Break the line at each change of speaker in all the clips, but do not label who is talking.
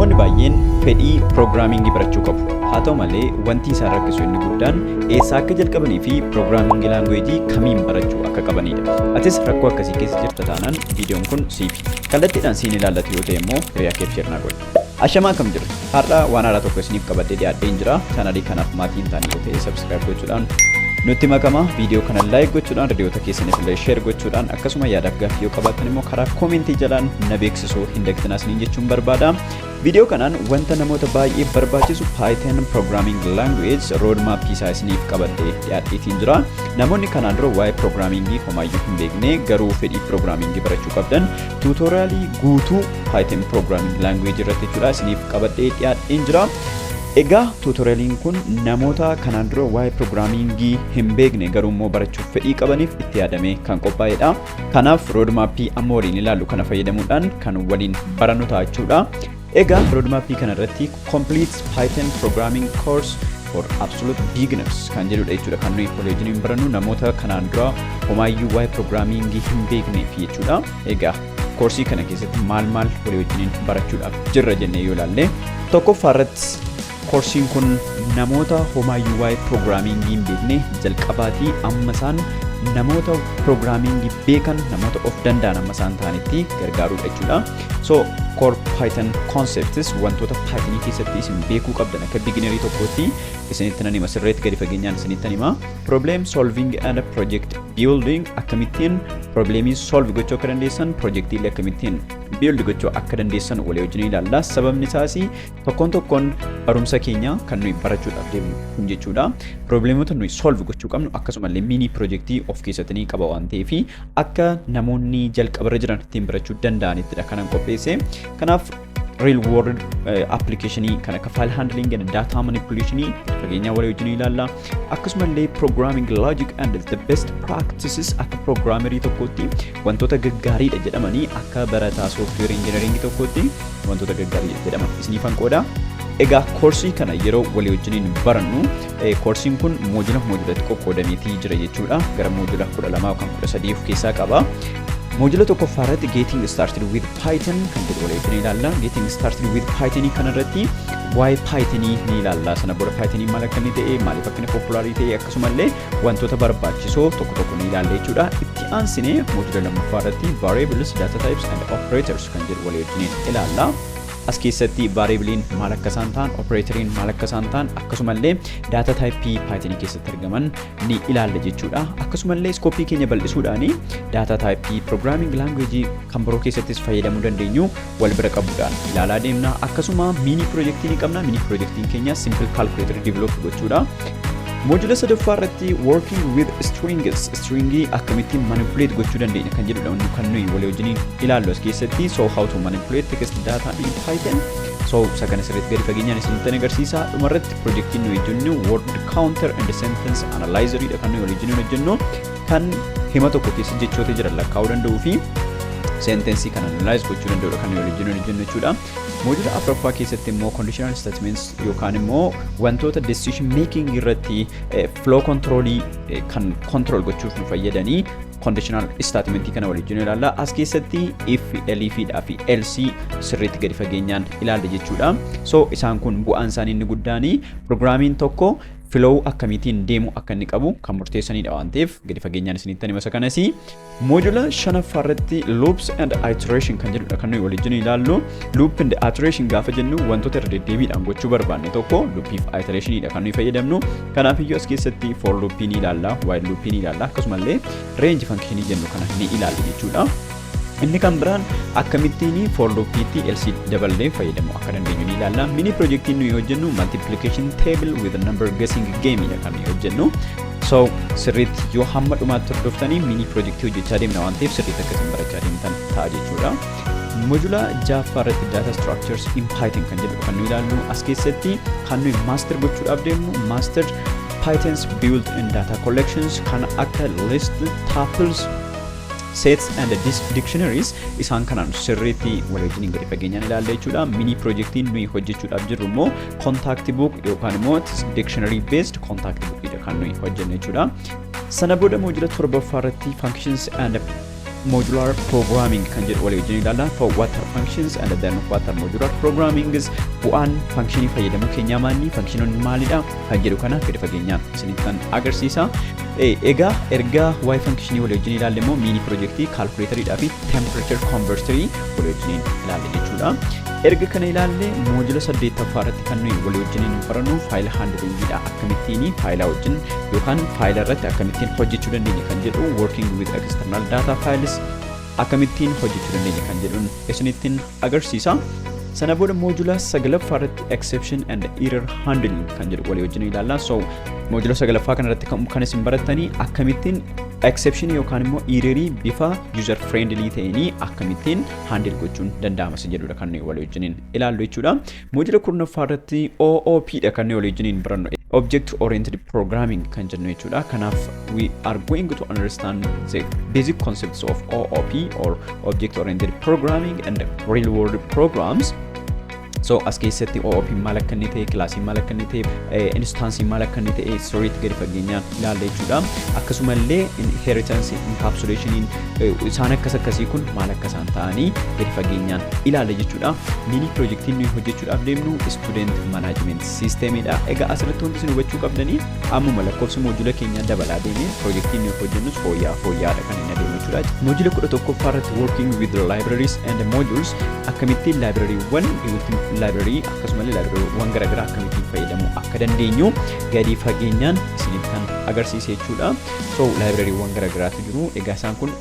namoonni baay'een fedhii piroograamingii barachuu qabu. haa ta'u malee wanti isaan rakkisu inni guddaan eessaa akka jalqabanii fi piroograamingii laanguweejii kamiin barachuu akka qabanidha. Atis rakkoo akkasii keessa jirta taanaan viidiyoon kun siifi. Kallattiidhaan siin ilaallatu yoo ta'e immoo hiriyaa keef share naa godhi. Ashamaa kam jirtu? Har'a waan haaraa tokko isiniif qabadhee dhiyaadheen jira. Chaanalii kanaaf maatiin ta'anii yoo ta'e subscribe gochuudhaan nutti makama. Viidiyoo kana like gochuudhaan hiriyoota keessaniif illee share gochuudhaan akkasuma yaadaaf gaaffii yoo qabaattan immoo karaa koomentii jalaan na beeksisuu hin dagatinaa isiniin jechuun barbaada. Viidiyoo kanaan wanta namoota baay'ee barbaachisu Python programming language roadmap isaa isiniif qabadhee dhiyaadheetiin jira. Namoonni kanaan dura waa'ee programmingii homaayyuu hin beekne garuu fedhii programmingii barachuu qabdan tuutoriyaalii guutuu Python programming language irratti jechuudha isiniif qabadhee dhiyaadheen jira. Egaa tuutoriyaaliin kun namoota kanaan dura waa'ee programmingii hin beekne garuu immoo barachuuf fedhii qabaniif itti yaadamee kan qophaa'edha. Kanaaf roadmappii amma waliin ilaallu kana fayyadamuudhaan kan waliin barannu ta'a jechuudha. Egaa roadmappii kana irratti complete Python programming course for absolute beginners kan jedhudha jechuudha. Kan nuyi koleejiin barannu namoota kanaan dura homaayyuu waa'ee programmingii hin beekneef jechuudha. Egaa koorsii kana keessatti maal walii wajjiniin barachuudhaaf jirra jennee yoo ilaalle tokkoffaarratti koorsiin kun namoota homaayyuu waa'ee piroograamingii hin beekne jalqabaatii amma isaan namoota piroograamingii beekan namoota of danda'an amma isaan ta'anitti gargaarudha jechuudha. So core Python concepts wantoota Python keessatti isin beekuu qabdan akka beginnerii tokkotti isinitti nan hima sirreetti gadi fageenyaan isinitti nan hima. Problem solving and project building akkamittiin problemii solve gochuu akka dandeessan projectii akkamittiin build gochuu akka dandeessan walii wajjin ilaalla. Sababni isaas tokkoon barumsa keenya kan nuyi barachuudhaaf deemnu kun jechuudha. Problemoota nuyi solve gochuu qabnu akkasumallee mini projectii of keessatti qaba waan ta'eef akka namoonni jalqabarra jiran ittiin barachuu danda'anittidha kanan qopheesse. Kanaaf real world application kan akka file handling and data manipulation fageenya walii wajjin ilaalla. Akkasumallee programming logic and the best practices akka programmerii tokkotti wantoota gaggaariidha jedhamanii akka barataa software engineering tokkotti wantoota gaggaariidha jedhaman isiniifan qooda. Egaa koorsii kana yeroo walii wajjiniin barannu koorsiin kun moojulatti qoqqoodameetii jira jechuudha. Gara moojula 12 yookaan 13 of keessaa qaba. Moojula tokkoffaarratti getting started with Python kan jedhu walii wajjin ilaalla. Getting started with Python kanarratti waa'ee Python ni ilaalla. Sana booda Python maal akka inni ta'e maaliif akka inni populaarii ta'e akkasumallee wantoota barbaachisoo tokko ni ilaalla jechuudha. Itti aansinee moojula lammaffaarratti variables, data types and operators kan jedhu walii wajjin ilaalla. As keessatti variablein maal akka isaan ta'an, operatoriin maal akka isaan ta'an akkasumallee data type Python keessatti argaman ni ilaalla jechuudha. Akkasumallee scope keenya bal'isuudhaan data type programming language kan biroo keessattis fayyadamuu dandeenyu wal bira qabuudhaan ilaalaa deemna. Akkasuma mini projectii ni qabna. Mini projectiin keenya simple calculator develop gochuudha. Moojula sadaffaarratti working with strings stringii akkamittiin manipulate gochuu dandeenya kan jedhudha kan nuyi walii wajjin ilaallu as keessatti. So how to manipulate text data in Python. So isa kana sirriitti gadi fageenyaan isinitti agarsiisa. Dhumarratti projektiin nuyi hojjennu word counter and sentence analyzer dha kan nuyi walii wajjin hojjennu kan hima tokko keessa jechoota jiran lakkaa'uu danda'uu fi sentensii kan analyze gochuu danda'udha kan nuyi walii wajjin hojjennu jechuudha. Moojula afuraffaa keessatti immoo conditional statements yookaan immoo wantoota decision making irratti flow control kan control gochuuf nu fayyadanii conditional statement kana walii wajjin ilaalla. As keessatti if, elif fi else sirriitti gadi fageenyaan ilaalla jechuudha. So isaan kun bu'aan isaanii inni guddaanii programming tokko flow akkamitiin deemu akka inni qabu kan murteessanidha waan ta'eef gadi fageenyaan isinitti himasa kanas. Moojula shanaffaarratti loops and iteration kan jedhudha kan nuyi walii wajjin ilaallu. Loop and iteration gaafa jennu wantoota irra deddeebiidhaan gochuu barbaanne tokko loopiif iterationidha kan nuyi fayyadamnu. Kanaaf iyyuu as keessatti for loopii ni ilaalla, while loopii ni ilaalla akkasumallee range function jennu kana ni ilaalla jechuudha. Inni kan biraan akkamittiin for loopiitti else daballee fayyadamu akka dandeenyu ni ilaalla. Mini projectiin nuyi hojjennu multiplication table with a number guessing game dha kan nuyi hojjennu. So sirriitti yoo hamma dhumaatti hordoftanii mini projectii hojjechaa deemna waan ta'eef sirriitti akkasiin barachaa deemtan ta'a jechuudha. Moojula ja'affaarratti data structures in Python kan jedhu kan nuyi ilaallu. As keessatti kan nuyi master gochuudhaaf deemnu master Python's built in data collections kan akka list, tuples, sets and dictionaries isaan kanaan sirriitti walii wajjin gadi fageenyaan ilaalla jechuudha. Mini projectiin nuyi hojjechuudhaaf jirru immoo contact book yookaan immoo dictionary based contact book kan nuyi hojjennu jechuudha. Sana booda moojula torbaffaarratti functions and modular programming kan jedhu walii wajjin ilaalla. For what are functions and then what are modular programming is bu'aan functionii fayyadamuu keenyaa maali, functionoonni maalidha kan jedhu kana gadi fageenyaan isinitti kan agarsiisa. Egaa erga waa'ee functionii walii wajjin ilaalle immoo mini projectii calculatorii fi temperature converterii walii wajjin ilaalle jechuudha. Erga kana ilaalle moodula 8ffaa irratti kan nuyi walii wajjin barannu faayila handlingiidha. Akkamittiin faayila wajjin yookaan faayila irratti akkamittiin hojjechuu dandeenya kan jedhu working with external data files akkamittiin hojjechuu dandeenya kan jedhuun isinittiin agarsiisa. Sana booda moodula 9ffaa irratti exception and error handling kan jedhu walii wajjin ilaalla. So moodula 9ffaa kana irratti kan isin barattanii akkamittiin exception yookaan immoo errorii bifa user friendly ta'anii akkamittiin handle gochuun danda'ama jedhudha kan nuyi walii wajjin ilaallu jechuudha. Moodula 10ffaa irratti OOP dha kan nuyi walii wajjin barannu. Object oriented programming kan jennu jechuudha. Kanaaf we are going to understand the basic concepts of OOP or object oriented programming and real world programs. So as keessatti OOP maal akka inni ta'e, classii maal akka inni ta'e, instancii maal akka inni ta'e sirriitti gadi fageenyaan ilaalla jechuudha. Akkasumallee inheritance encapsulation isaan akkasii kun maal akka isaan ta'anii gadi fageenyaan ilaalla jechuudha. Mini projectiin nuyi hojjechuudhaaf deemnu student management systemidha. Egaa asirratti wanti isin hubachuu qabdanii ammuma lakkoofsa moodula keenyaa dabalaa deemee projectiin nuyi hojjennus fooyya'aadha kan inni adeemu jechuudha. Moodula 11ffaa irratti working with the libraries and modules akkamittiin libraryewwan library akkasumallee libraryewwan garaagaraa akkamittiin fayyadamuu akka dandeenyu gadi fageenyaan isinitti kan agarsiise jechuudha. So libraryewwan garaagaraatu jiru. Egaa isaan kun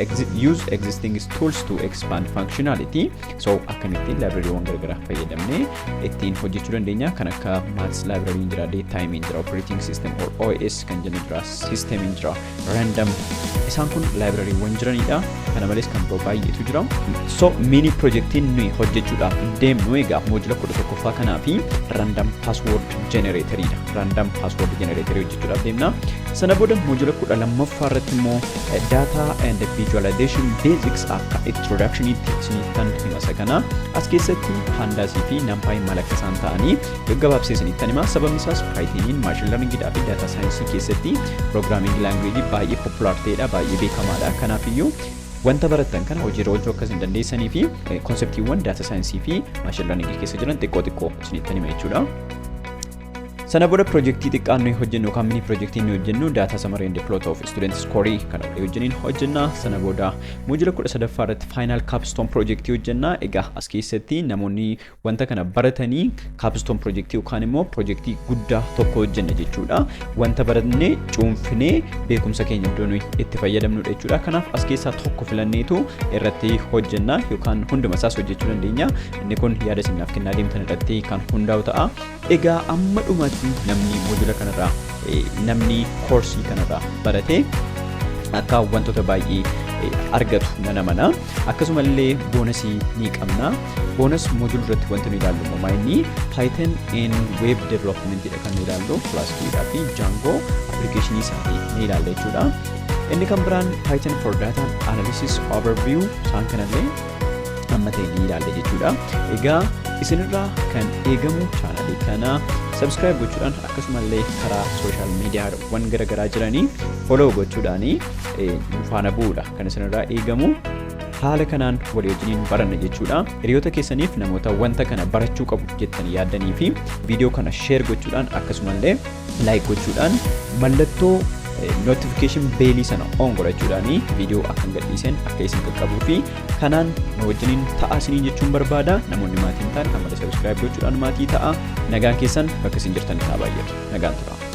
use existing tools to expand functionality. So akkamittiin libraryewwan garaagaraa fayyadamnee ittiin hojjechuu dandeenya kan akka maths library jira, datetime jira, operating system or OS kan jennu jira, system jira, random isaan kun libraryewwan jiranidha. Kana malees kan biroo baay'eetu jira. So mini projectiin nuyi hojjechuudhaaf deemnu egaa moodula 11ffaa kanaa fi random password generatorydha. Random password generator hojjechuudhaaf deemna. Sana booda moodula 12ffaa irratti immoo data and visualization basics akka introductionitti isinittan himasa kana as keessatti pandaasii fi numpy maal akka isaan ta'anii gaggabaabsee isinittan hima. Sababni isaas Pythoniin machine learning fi data science keessatti programming language baay'ee popular ta'edha, baay'ee beekamaadha. Kanaafiyyuu wanta barattan kana hojii irra oolchuu akka isin dandeessanii fi konseptiiwwan data science fi machine learning keessa jiran xiqqoo isinittan hima jechuudha. Sana booda projectii xiqqaan nuyi hojjennu yookaan mini projectii nuyi hojjennu data summary and plot of student scoring kana walii wajjiniin hojjenna. Sana booda moodula 13ffaa irratti final capstone projectii hojjenna. Egaa as keessatti namoonni wanta kana baratanii capstone projectii yookaan immoo projectii guddaa tokko hojjenna jechuudha. Wanta barannee cuunfinee beekumsa keenya iddoo nuyi itti fayyadamnudha jechuudha. Kanaaf as keessaa tokko filanneetu irratti hojjenna yookaan hunduma isaas hojjechuu dandeenya. Inni kun yaada isinaaf kennaa deemtan irratti kan hundaa'u ta'a. Egaa amma dhumatti namni moodula kanarraa namni koorsii kanarraa baratee akka wantoota baay'ee argatu nan amana. Akkasumallee boonasii ni qabna. Boonas moodula irratti wanti nu ilaallu immoo inni Python in web development dha kan nu ilaallu Flask fi Django application isaatii ni ilaalla jechuudha. Inni kan biraan Python for data analysis overview isaan kanallee amma ta'e ni ilaalla jechuudha. Egaa isinirraa kan eegamu chaanalii kana subscribe gochuudhaan akkasumallee karaa social mediaawwan garaagaraa jiranii follow gochuudhaan faana bu'uudha kan isinirraa eegamu. Haala kanaan walii wajjiniin baranna jechuudha. Hiriyoota keessaniif namoota wanta kana barachuu qabu jettanii yaaddanii fi viidiyoo kana share gochuudhaan akkasumallee like gochuudhaan mallattoo notification bell sana on godhachuudhaan viidiyoo akka gadhiisen akka isin qaqqabuu fi kanaan nu wajjiniin ta'aa isiniin jechuun barbaada. Namoonni maatiin ta'an amma subscribe gochuudhaan maatii ta'a. Nagaan keessan bakka isin jirtan haa baay'atu. Nagaan tura.